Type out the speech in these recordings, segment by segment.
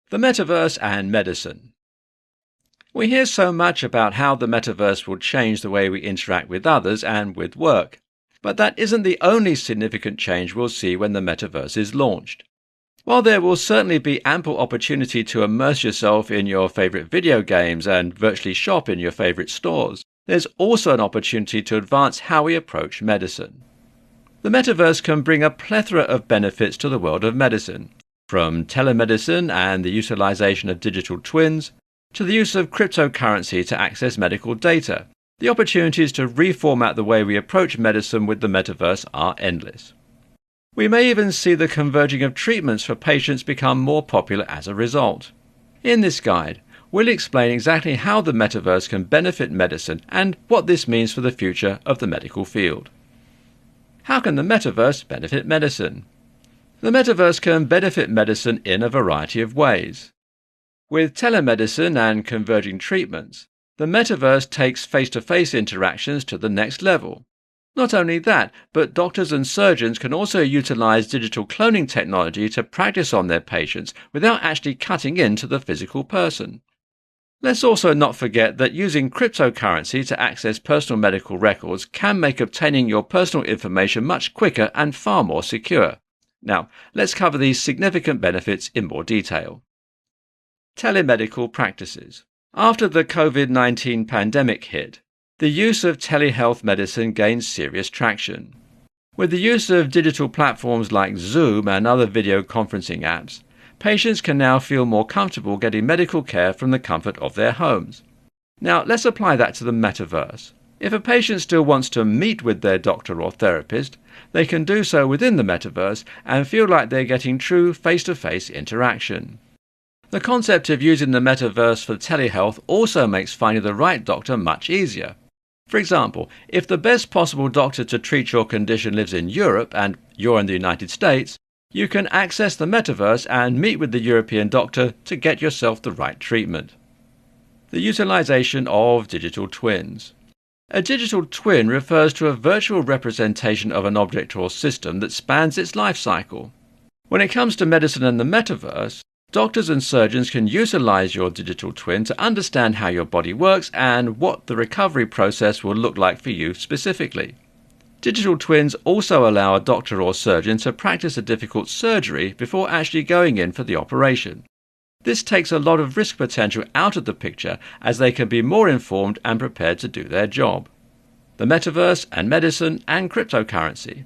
The Metaverse and Medicine. We hear so much about how the metaverse will change the way we interact with others and with work, but that isn't the only significant change we'll see when the metaverse is launched. While there will certainly be ample opportunity to immerse yourself in your favorite video games and virtually shop in your favorite stores, there's also an opportunity to advance how we approach medicine. The metaverse can bring a plethora of benefits to the world of medicine, from telemedicine and the utilization of digital twins, to the use of cryptocurrency to access medical data. The opportunities to reformat the way we approach medicine with the metaverse are endless. We may even see the converging of treatments for patients become more popular as a result. In this guide, we'll explain exactly how the metaverse can benefit medicine and what this means for the future of the medical field. How can the metaverse benefit medicine? The metaverse can benefit medicine in a variety of ways. With telemedicine and converging treatments, the metaverse takes face-to-face interactions to the next level. Not only that, but doctors and surgeons can also utilize digital cloning technology to practice on their patients without actually cutting into the physical person. Let's also not forget that using cryptocurrency to access personal medical records can make obtaining your personal information much quicker and far more secure. Now, let's cover these significant benefits in more detail. Telemedical practices. After the COVID-19 pandemic hit, the use of telehealth medicine gained serious traction. With the use of digital platforms like Zoom and other video conferencing apps, patients can now feel more comfortable getting medical care from the comfort of their homes. Now, let's apply that to the metaverse. If a patient still wants to meet with their doctor or therapist, they can do so within the metaverse and feel like they're getting true face-to-face interaction. The concept of using the metaverse for telehealth also makes finding the right doctor much easier. For example, if the best possible doctor to treat your condition lives in Europe and you're in the United States, you can access the metaverse and meet with the European doctor to get yourself the right treatment. The utilization of digital twins. A digital twin refers to a virtual representation of an object or system that spans its life cycle. When it comes to medicine and the metaverse, doctors and surgeons can utilize your digital twin to understand how your body works and what the recovery process will look like for you specifically. Digital twins also allow a doctor or surgeon to practice a difficult surgery before actually going in for the operation. This takes a lot of risk potential out of the picture as they can be more informed and prepared to do their job. The metaverse and medicine and cryptocurrency.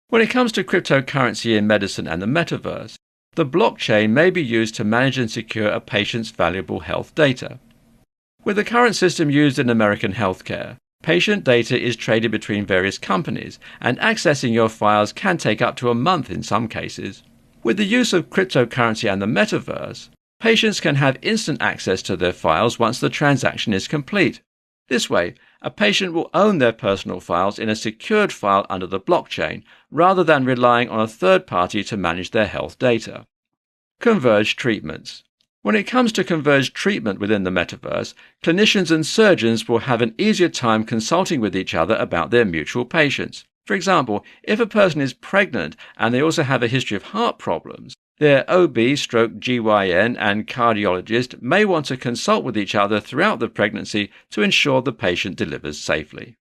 When it comes to cryptocurrency in medicine and the metaverse, the blockchain may be used to manage and secure a patient's valuable health data. With the current system used in American healthcare, patient data is traded between various companies, and accessing your files can take up to a month in some cases. With the use of cryptocurrency and the metaverse, patients can have instant access to their files once the transaction is complete. This way, a patient will own their personal files in a secured file under the blockchain, rather than relying on a third party to manage their health data. Converged treatments. When it comes to converged treatment within the metaverse, clinicians and surgeons will have an easier time consulting with each other about their mutual patients. For example, if a person is pregnant and they also have a history of heart problems, their OB/GYN and cardiologist may want to consult with each other throughout the pregnancy to ensure the patient delivers safely.